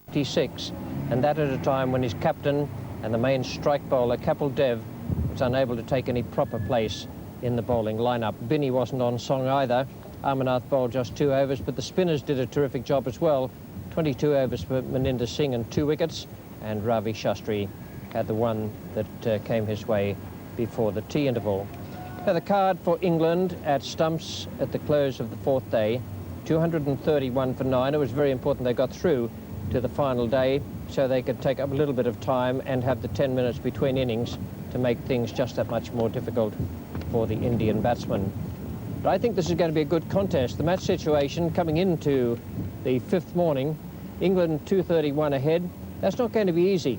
56, and that at a time when his captain and the main strike bowler, Kapil Dev, was unable to take any proper place in the bowling lineup. Binney wasn't on song either. Amarnath bowled just 2 overs, but the spinners did a terrific job as well. 22 overs for Maninder Singh and 2 wickets, and Ravi Shastri had the one that came his way before the tea interval. Now the card for England at stumps at the close of the 4th day, 231 for 9. It was very important they got through to the final day so they could take up a little bit of time and have the 10 minutes between innings to make things just that much more difficult for the Indian batsmen. But I think this is going to be a good contest. The match situation coming into the 5th morning, England 231 ahead. That's not going to be easy.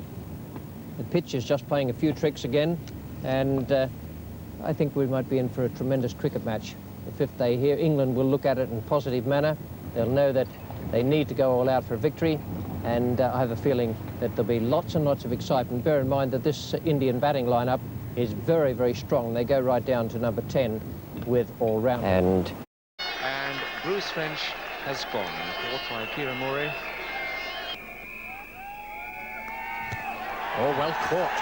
The pitch is just playing a few tricks again, and I think we might be in for a tremendous cricket match. The 5th day here, England will look at it in a positive manner. They'll know that they need to go all out for a victory, and I have a feeling that there'll be lots and lots of excitement. Bear in mind that this Indian batting lineup is very, very strong. They go right down to number 10 with all-round. And Bruce French has gone, caught by Kieran Murray. Oh, well caught.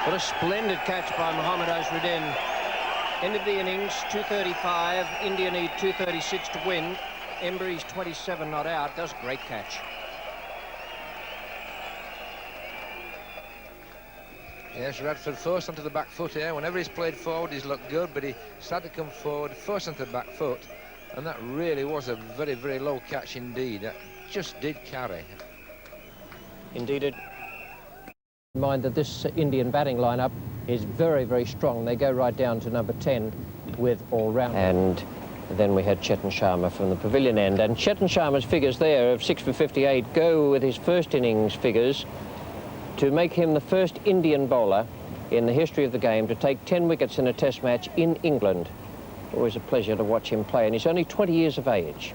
What a splendid catch by Mohammad Azharuddin. End of the innings, 235. India need 236 to win. Embry's 27 not out. Does great catch. Yes, Radford forced onto the back foot here. Whenever he's played forward, he's looked good, but he started to come forward, forced onto the back foot, and that really was a very, very low catch indeed. That just did carry. Indeed it. Mind that this Indian batting lineup is very, very strong. They go right down to number 10 with all-round. And then we had Chetan Sharma from the pavilion end. And Chetan Sharma's figures there of 6 for 58 go with his first innings figures to make him the first Indian bowler in the history of the game to take 10 wickets in a test match in England. Always a pleasure to watch him play, and he's only 20 years of age.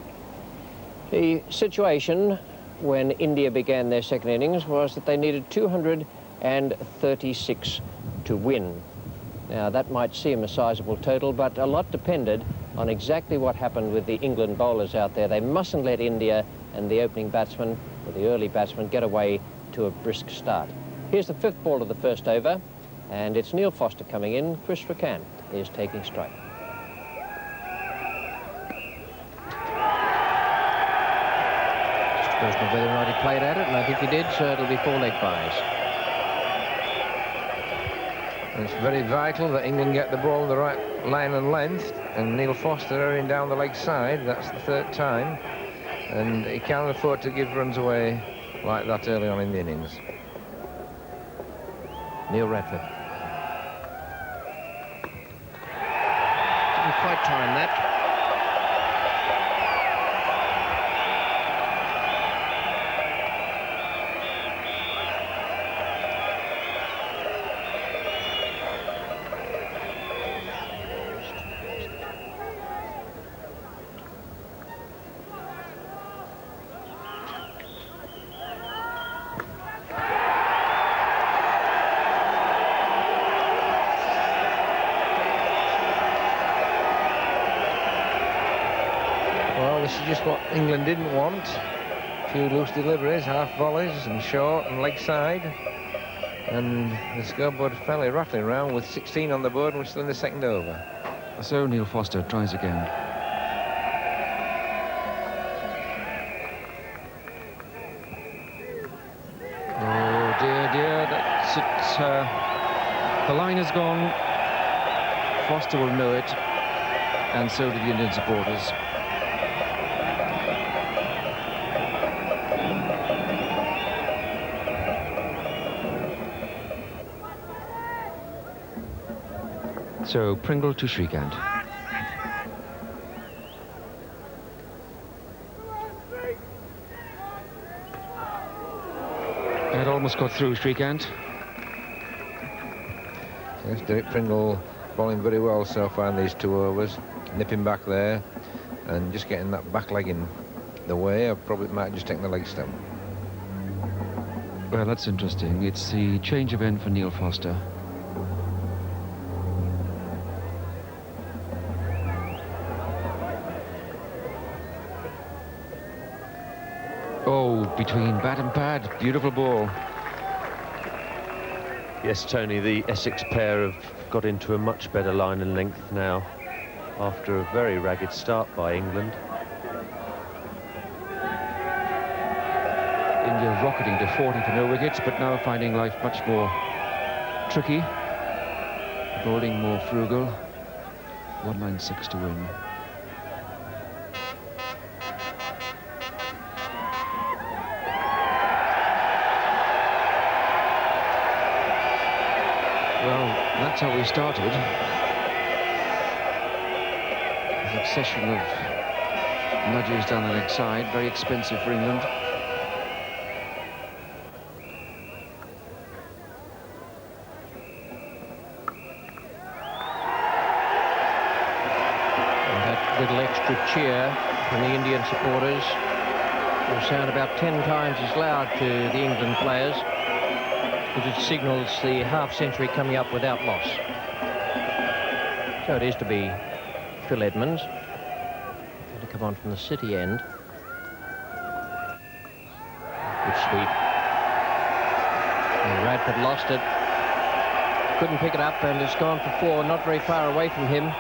The situation when India began their second innings was that they needed 236 to win. Now that might seem a sizable total, but a lot depended on exactly what happened with the England bowlers out there. They mustn't let India and the opening batsman, or the early batsman, get away to a brisk start. Here's the 5th ball of the first over, and it's Neil Foster coming in. Chris Rakan is taking strike. Just a question of whether or not he played at it, and I think he did, so it'll be 4 leg byes. It's very vital that England get the ball in the right line and length, and Neil Foster hurrying down the leg side. That's the 3rd time, and he can't afford to give runs away like that early on in the innings. Neil Radford. Didn't quite time that. This is just what England didn't want. A few loose deliveries, half volleys and short and leg side. And the scoreboard fairly rattling around with 16 on the board, and we're still in the 2nd over. So Neil Foster tries again. Oh dear, dear, that's it. The line has gone. Foster will know it, and so do the Indian supporters. So Pringle to Shrikant. It almost got through Shrikant. Yes, Derek Pringle bowling very well so far in these 2 overs. Nipping back there and just getting that back leg in the way. I probably might just take the leg stump. Well, that's interesting. It's the change of end for Neil Foster. Oh, between bat and pad. Beautiful ball. Yes, Tony, the Essex pair have got into a much better line and length now after a very ragged start by England. India rocketing to 40 for no wickets, but now finding life much more tricky. Bowling more frugal. 196 to win. Well, that's how we started. A succession of nudges down the leg side, very expensive for England. And that little extra cheer from the Indian supporters will sound about 10 times as loud to the England players, because it signals the half-century coming up without loss. So it is to be Phil Edmonds, going to come on from the City end. Good sweep. And Radford lost it. Couldn't pick it up, and it's gone for 4, not very far away from him.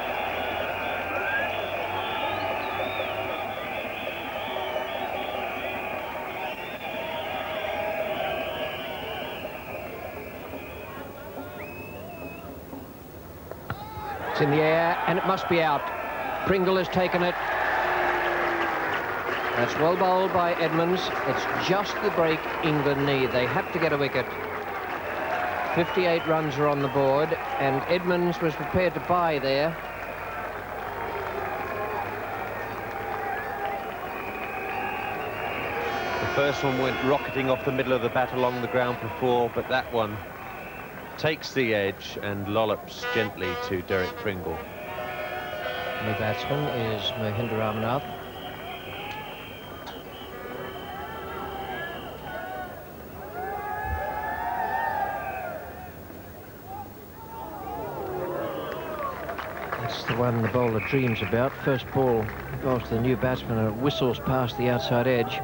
It's in the air, and it must be out. Pringle has taken it. That's well bowled by Edmonds. It's just the break England need. They have to get a wicket. 58 runs are on the board, and Edmonds was prepared to buy there. The first one went rocketing off the middle of the bat along the ground for 4, but that one takes the edge and lollops gently to Derek Pringle. The batsman is Mahinda Ramnath. That's the one the bowler dreams about. First ball goes to the new batsman and it whistles past the outside edge.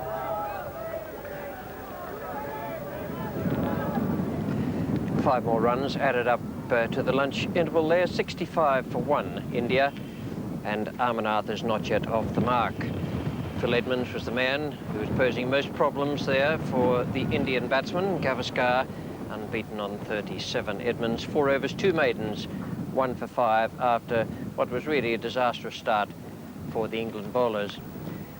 Five more runs added up to the lunch interval there. 65 for 1, India, and Amarnath is not yet off the mark. Phil Edmonds was the man who was posing most problems there for the Indian batsman. Gavaskar unbeaten on 37. Edmonds 4 overs, 2 maidens, 1 for 5 after what was really a disastrous start for the England bowlers.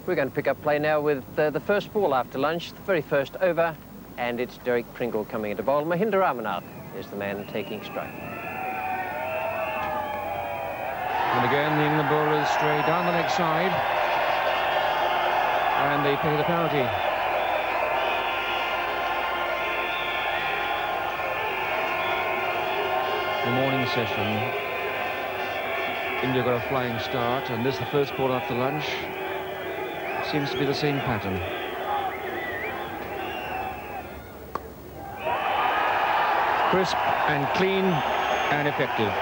We're going to pick up play now with the first ball after lunch, the very first over, and it's Derek Pringle coming into bowl. Mahinda Ramnath is the man taking strike. And again, the England bowlers stray down the leg side, and they pay the penalty. The morning session, India got a flying start, and this is the first ball after lunch. Seems to be the same pattern. Crisp and clean and effective.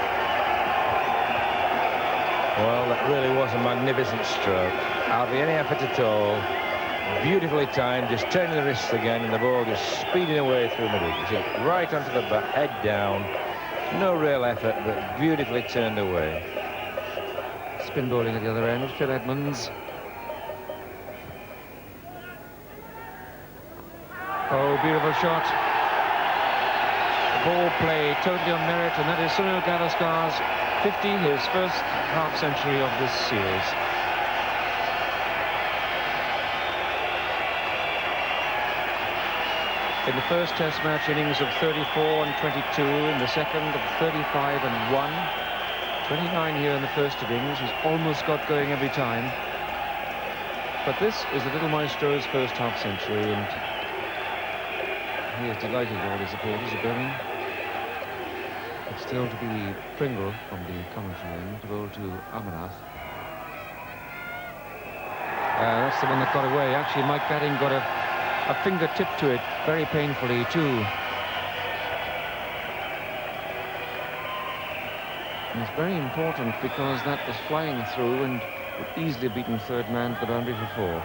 Well, that really was a magnificent stroke. Hardly any effort at all. Beautifully timed, just turning the wrists again, and the ball just speeding away through middle. Right onto the bat, head down. No real effort, but beautifully turned away. Spin bowling at the other end, Phil Edmonds. Oh, beautiful shot. Ball play, totally on merit, and that is Sunil Gavaskar's 50, his first half-century of this series. In the first Test match innings of 34 and 22, in the second of 35 and 1, 29 here in the first innings. He's almost got going every time. But this is the little maestro's first half-century, and he is delighted with all his supporters at Birmingham. It's still to be Pringle from the commentary end to bowl to Amarnath. That's the one that got away. Actually, Mike Batting got a fingertip to it very painfully too. And it's very important because that was flying through and would easily have beaten third man to the boundary for 4.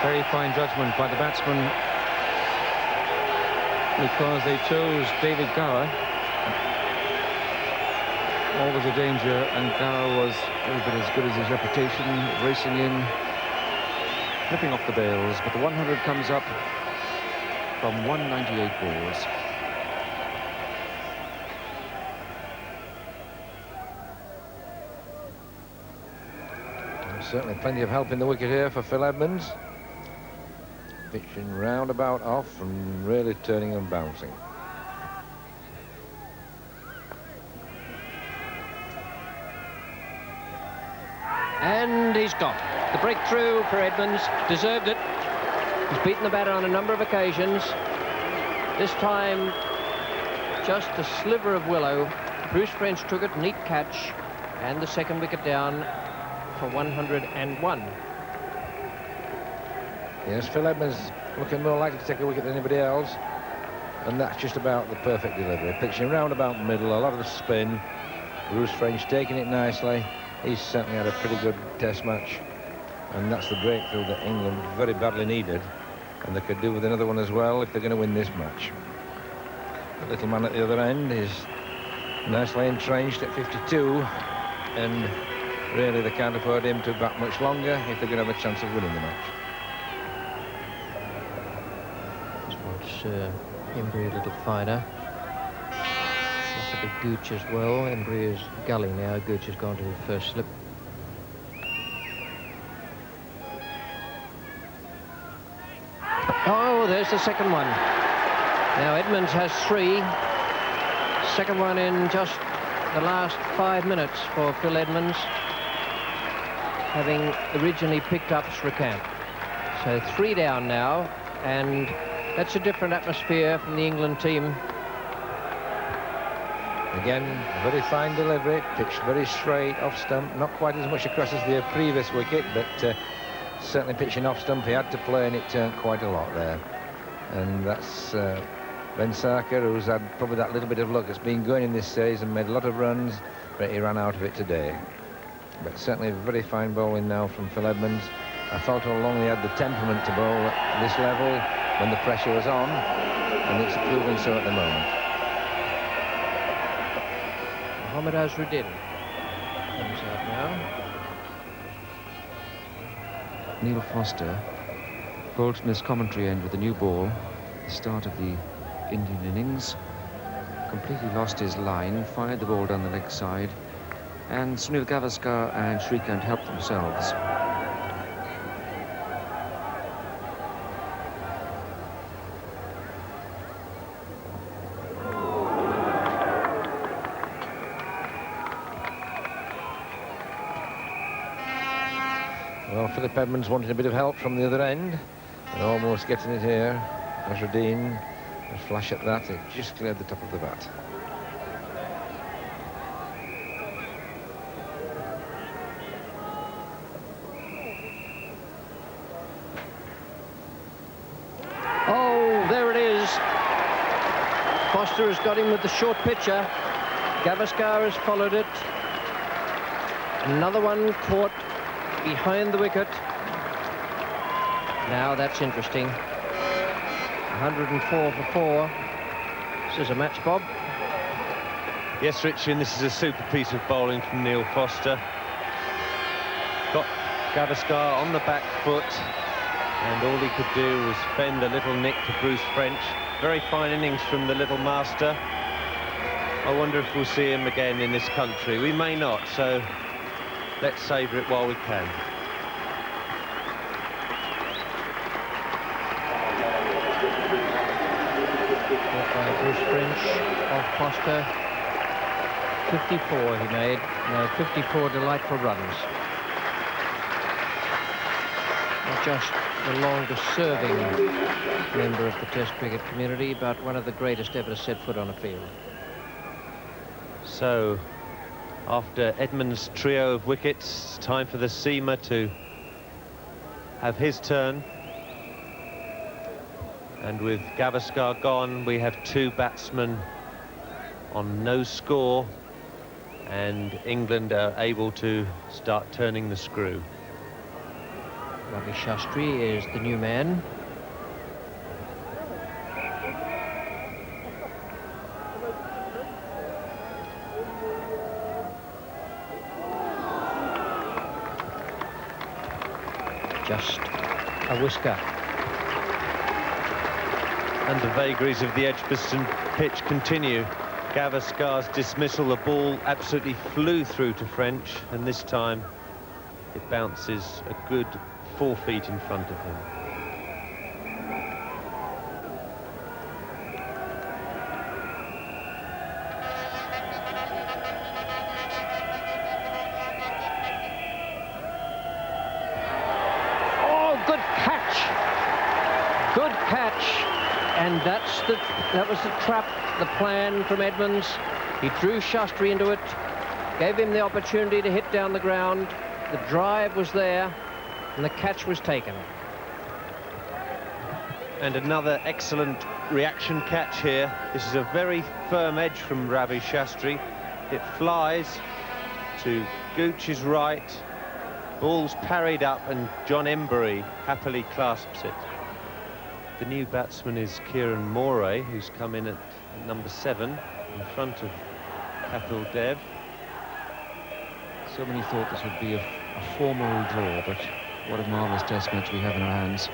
Very fine judgment by the batsman, because they chose David Gower. Always a danger, and Gower was every bit as good as his reputation, racing in, flipping off the bails, but the 100 comes up from 198 balls. Certainly plenty of help in the wicket here for Phil Edmonds. Pitching roundabout off and really turning and bouncing. And he's got the breakthrough for Edmonds. Deserved it. He's beaten the batter on a number of occasions. This time, just a sliver of willow. Bruce French took it, neat catch, and the second wicket down for 101. Yes, Phil Edmonds looking more likely to take a wicket than anybody else, and that's just about the perfect delivery. Pitching round about middle, a lot of the spin. Bruce French taking it nicely. He's certainly had a pretty good test match, and that's the breakthrough that England very badly needed, and they could do with another one as well if they're going to win this match. The little man at the other end is nicely entrenched at 52, and really they can't afford him to bat much longer if they're going to have a chance of winning the match. Just wants Embry a little finer. That's a big Gooch as well. Embry is gully now. Gooch has gone to the first slip. Oh, there's the second one. Now Edmonds has 3. Second one in just the last 5 minutes for Phil Edmonds, having originally picked up Srikanth. So 3 down now, and that's a different atmosphere from the England team. Again, very fine delivery, pitched very straight off stump, not quite as much across as the previous wicket, but certainly pitching off stump he had to play, and it turned quite a lot there. And that's Ben Sarker, who's had probably that little bit of luck that's been going in this series and made a lot of runs, but he ran out of it today. But certainly very fine bowling now from Phil Edmonds. I thought all along he had the temperament to bowl at this level when the pressure was on, and it's proving so at the moment. Mohammad Azruddin comes out now. Neil Foster bowled from his commentary end with a new ball at the start of the Indian innings. Completely lost his line, fired the ball down the leg side, and Sunil Gavaskar and Srikanth helped themselves. Well, Philip Edmonds wanted a bit of help from the other end, and almost getting it here. Azruddin, a flash at that, it just cleared the top of the bat. Oh, there it is. Foster has got him with the short pitcher. Gavaskar has followed it. Another one caught behind the wicket. Now that's interesting. 104 for 4. This is a match, Bob. Yes, Richard, this is a super piece of bowling from Neil Foster. Got Gavaskar on the back foot, and all he could do was fend a little nick to Bruce French. Very fine innings from the little master. I wonder if we'll see him again in this country. We may not, so let's savour it while we can. By Bruce French off Foster. 54 he made. No, 54 delightful runs. Not just the longest serving member of the Test cricket community, but one of the greatest ever to set foot on a field. So, after Edmonds' trio of wickets, it's time for the seamer to have his turn. And with Gavaskar gone, we have 2 batsmen on no score, and England are able to start turning the screw. Ravi Shastri is the new man. Just a whisker. And the vagaries of the Edgbaston pitch continue. Gavaskar's dismissal, the ball absolutely flew through to French, and this time it bounces a good 4 feet in front of him. Oh, good catch! Good catch! And that was the trap, the plan from Edmonds. He drew Shastri into it, gave him the opportunity to hit down the ground. The drive was there, and the catch was taken. And another excellent reaction catch here. This is a very firm edge from Ravi Shastri. It flies to Gooch's right. Ball's parried up, and John Embury happily clasps it. The new batsman is Kieran Moray, who's come in at number 7 in front of Kapil Dev. So many thought this would be a formal draw, but what a marvellous test match we have in our hands.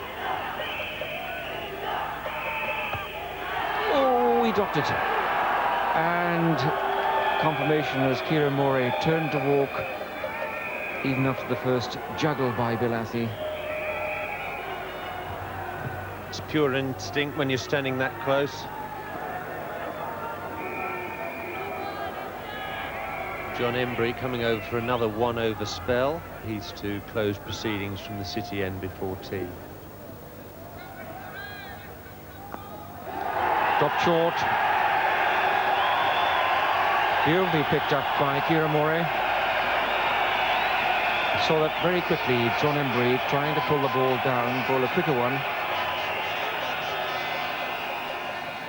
Oh, he dropped it. And confirmation as Kieran Moray turned to walk, even after the first juggle by Bilathi. It's pure instinct when you're standing that close. John Embury coming over for another 1-over spell. He's to close proceedings from the City end before tea. Dropped short. Beautifully picked up by Kieran Moray. Saw that very quickly. John Embury trying to pull the ball down, bowl a quicker one.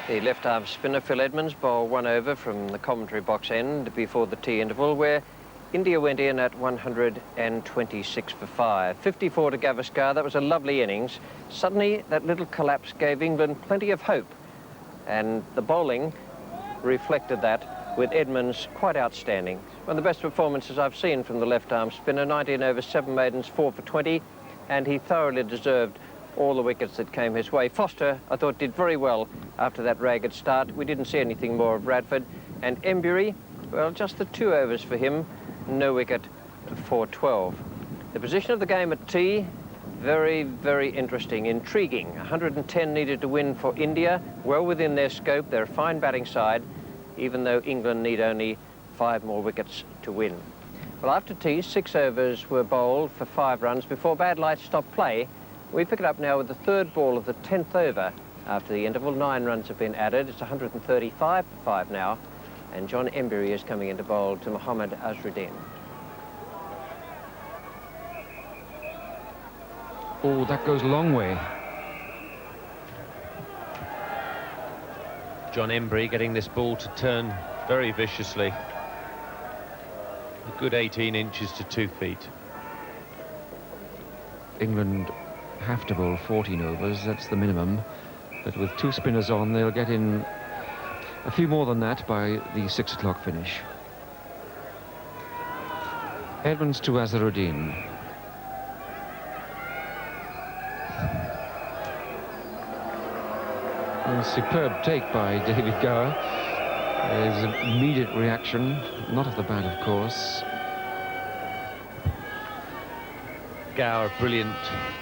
The left-arm spinner, Phil Edmonds, bowled 1 over from the commentary box end before the tea interval, where India went in at 126 for 5. 54 to Gavaskar. That was a lovely innings. Suddenly, that little collapse gave England plenty of hope, and the bowling reflected that, with Edmonds quite outstanding. One of the best performances I've seen from the left-arm spinner. 19 over 7 maidens, 4 for 20, and he thoroughly deserved all the wickets that came his way. Foster, I thought, did very well after that ragged start. We didn't see anything more of Radford. And Embury, well, just the 2 overs for him. No wicket for 12. The position of the game at tea, very, very interesting, intriguing. 110 needed to win for India, well within their scope. They're a fine batting side, even though England need only 5 more wickets to win. Well, after tea, 6 overs were bowled for 5 runs before bad lights stopped play. We pick it up now with the 3rd ball of the 10th over. After the interval, 9 runs have been added. It's 135 for 5 now. And John Embury is coming into bowl to Mohammad Azharuddin. Oh, that goes a long way. John Embury getting this ball to turn very viciously. A good 18 inches to 2 feet. England have to bowl 14 overs, that's the minimum. But with 2 spinners on, they'll get in a few more than that by the 6 o'clock finish. Edmonds to Azharuddin. A superb take by David Gower. There's an immediate reaction, not off the bat, of course. Gower, brilliant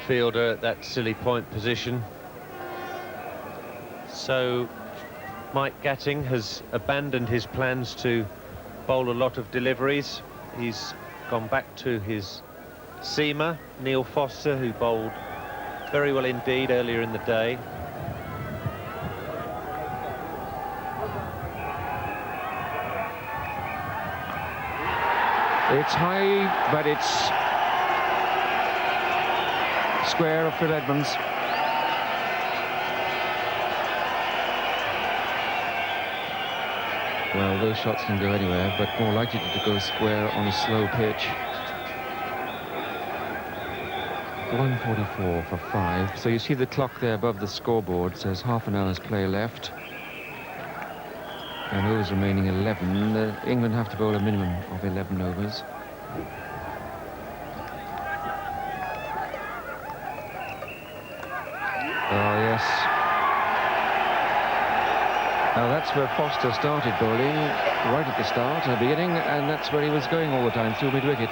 fielder at that silly point position. So Mike Gatting has abandoned his plans to bowl a lot of deliveries. He's gone back to his seamer, Neil Foster, who bowled very well indeed earlier in the day. It's high, but it's square of Phil Edmonds. Well, those shots can go anywhere, but more likely to go square on a slow pitch. 1:44 for 5. So you see the clock there above the scoreboard says half an hour's play left. And overs remaining 11. England have to bowl a minimum of 11 overs. Oh, yes. Now that's where Foster started bowling, right at the start, at the beginning, and that's where he was going all the time, through mid-wicket.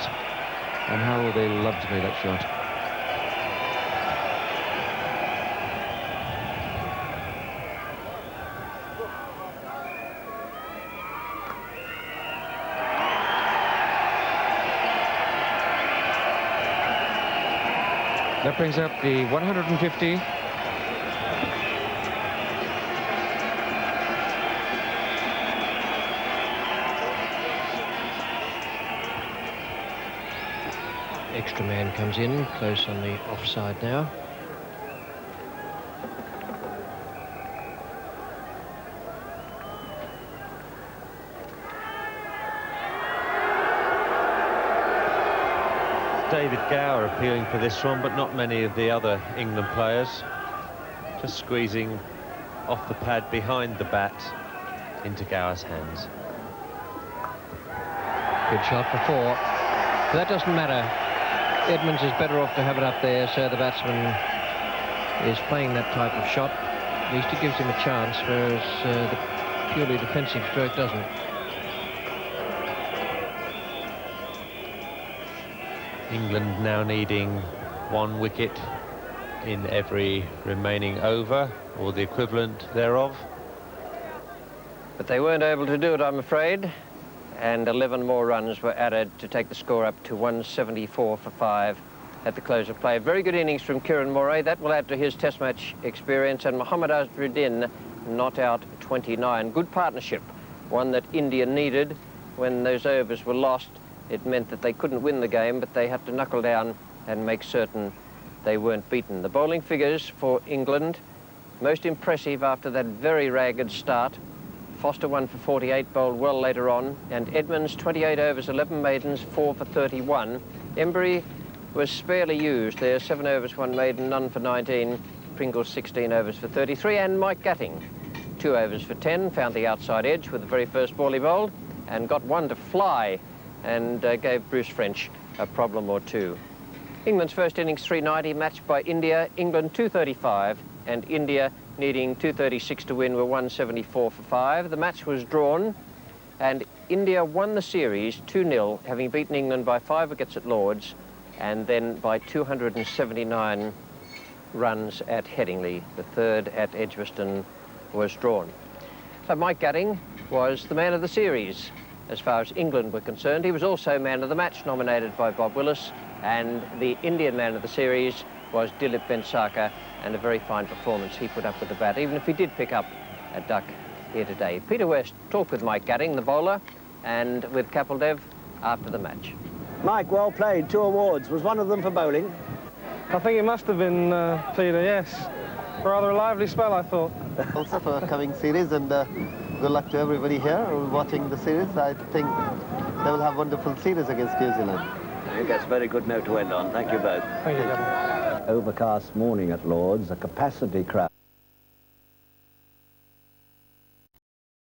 And how they love to play that shot. That brings up the 150. Extra man comes in, close on the offside now. David Gower appealing for this one, but not many of the other England players. Just squeezing off the pad behind the bat into Gower's hands. Good shot for 4. But that doesn't matter. Edmonds is better off to have it up there, so the batsman is playing that type of shot. At least it gives him a chance, whereas the purely defensive stroke doesn't. England now needing 1 wicket in every remaining over, or the equivalent thereof. But they weren't able to do it, I'm afraid. And 11 more runs were added to take the score up to 174 for 5 at the close of play. Very good innings from Kieran Moray. That will add to his test match experience. And Mohammad Azharuddin not out 29. Good partnership, one that India needed when those overs were lost. It meant that they couldn't win the game, but they had to knuckle down and make certain they weren't beaten. The bowling figures for England, most impressive after that very ragged start. Foster 1 for 48, bowled well later on, and Edmonds 28 overs, 11 maidens, 4 for 31. Embury was sparely used there, 7 overs, 1 maiden, none for 19. Pringle 16 overs for 33, and Mike Gatting 2 overs for 10, found the outside edge with the very first ball he bowled, and got one to fly, and gave Bruce French a problem or two. England's first innings 390, matched by India. England 235, and India needing 236 to win were 174 for 5. The match was drawn, and India won the series 2-0, having beaten England by 5 wickets at Lord's, and then by 279 runs at Headingley. The third at Edgbaston was drawn. So Mike Gatting was the man of the series. As far as England were concerned, he was also man of the match, nominated by Bob Willis, and the Indian man of the series was Dilip Bensaka, and a very fine performance he put up with the bat, even if he did pick up a duck here today. Peter West talked with Mike Gatting, the bowler, and with Kapil Dev after the match. Mike, well played, 2 awards. Was one of them for bowling? I think it must have been, Peter, yes. Rather a lively spell, I thought. Also for a coming series, and good luck to everybody here watching the series. I think they will have wonderful series against New Zealand. I think that's a very good note to end on. Thank you both. Thank you, Captain. Overcast morning at Lord's, a capacity crowd.